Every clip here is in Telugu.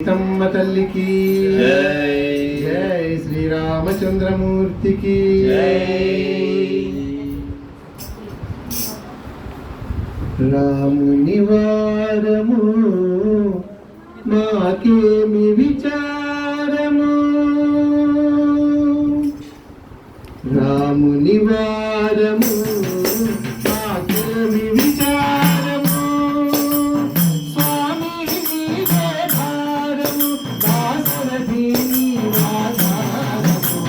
సీతమ్మ తల్లికి జై శ్రీరామచంద్రమూర్తికి రాముని వారము మాకేమి విచారము రాముని వారము మాకేమి విచారము స్వామి నీవే భారము దాసరథి నీవాధారము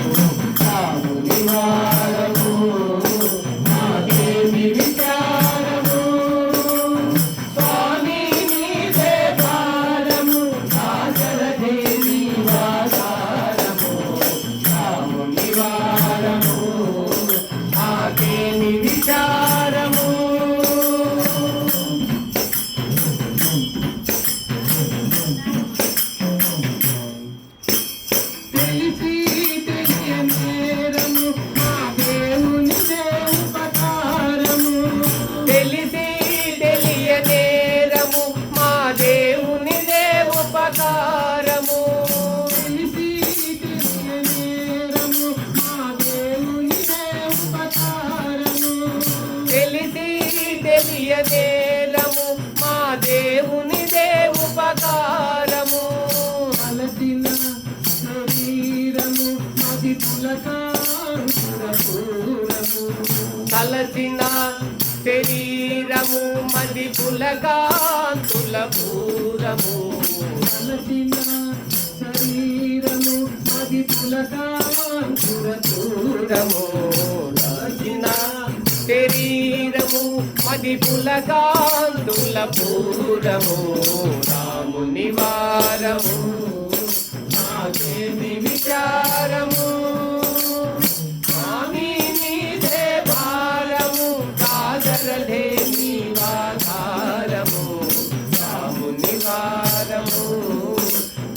రాముని వారము మాకేమి విచారము స్వామి నీవే భారము దాసరథి నీవాధారము రాముని వారము మాకేమి విచారము తెలిసి తెలియనేరము మా దేవునిదే ఉపకారము తెలిసి తెలియనేరము మా దేవునిదే ఉపకారము తెలిసి తెలియనేరము మా దేవునిదే ఉపకారము తెలిసి తెలియనేరము మా దేవునిదే ఉపకారము అలసిన శరీరము మది పులకాంకురపూరము తలసిన శరీరము మది పులకాంతుల పూరము అలసిన శరీరము మది పులకాంకురపూరము తలసిన శరీరము మది పులకాంతుల పూరము రాముని వారము మాకేమి విచారము స్వామి నీదే భారము దాసరథే నీవాధారము రాముని వారము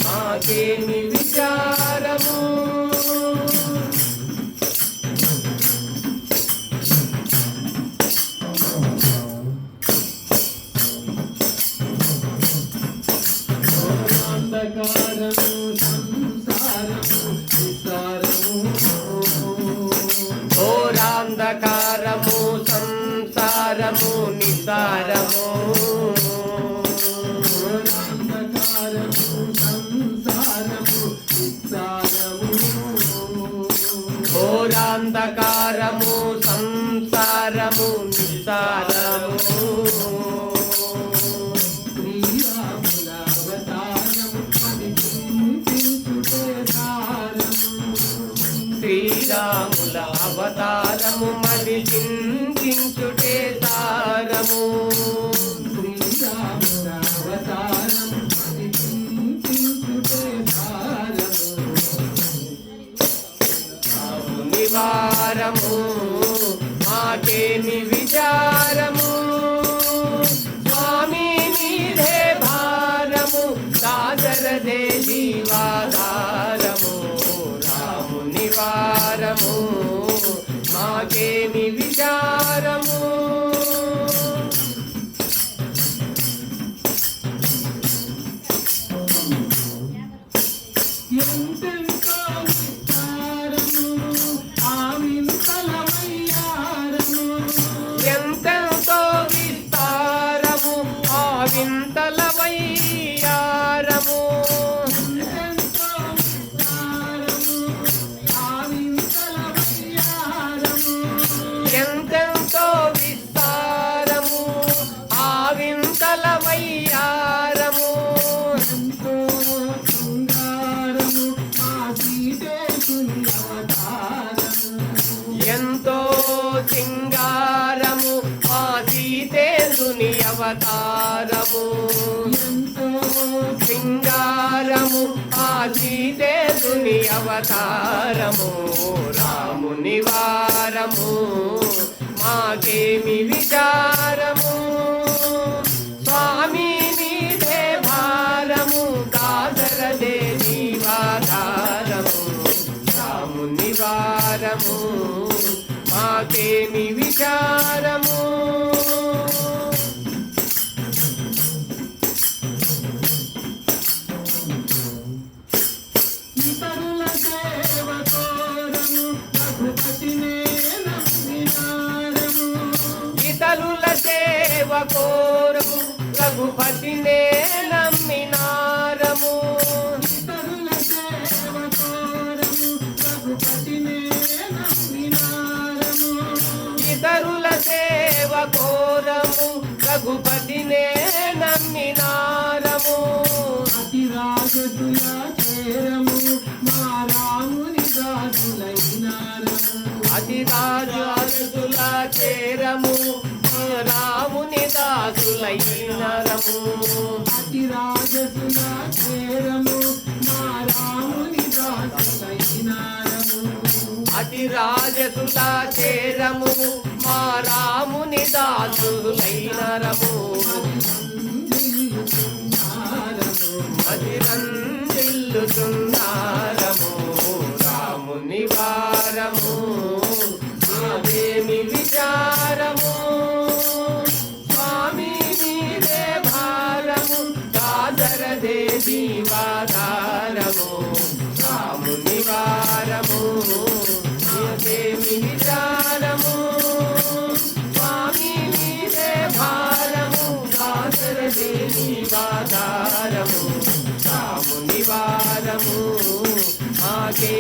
మాకేమి విచారము అంధకారము సంసారము విసారము ఘోరాంధకారము సంసారము నిసారము అంధకారము సంసారము విసారము ఘోరాంధకారము సంసారము నిసారము శ్రీరాముల అవతారము అది చింతించుటే సారము శ్రీరాముల అవతారము మది చింతించుటే సారము శ్రీరాముల అవతారము అది చింతించుటే సారము రాముని వారము మాకేమి విచారము స్వామి నీదే భారము దాసరథే జీవాధారము రాముని వారము మాకేమి విచారము ఎంతెంతో విస్తారము ఆవింతల వయ్యారము ఎంతెంతో విస్తారము ఆ వింతల వయ్యారము ఎంతెంతో విస్తారము ఆవింతల వయ్యారము ఎంతెంతో విస్తారము ఆ వింతల వయ్యారము ఎంతో శృంగారము మా సీతేశుని అవతారము ఎంతో సింగారము ఆ సీతేందుని అవతారము ఎంతో సింగారము ఆ సీతేందుని అవతారము రాముని వారము మాకేమి విచారము స్వామి నీదే భారము దాసరథే నీవాధారము రాముని వారము మాకేమి విచారము రాజసుల చేరము మా రాముని దాసులైనారము అతి రాజసుల చేరము మా రాముని దాసులైనరము అతి రాజసుల చేరము మా రాముని దాసులైనారము అతి రాజసుల చేరము మా రాముని దాసులైనరము మదిరందిల్లుతున్నారము రాముని వారము అదేమి విచారము స్వామి నీదే భారము దాసరదే జీవాధారము రాముని వారము అదేమి విచారము స్వామి నీదే భారము దాసరదే జీవాధారము రాముని వారము ఆకే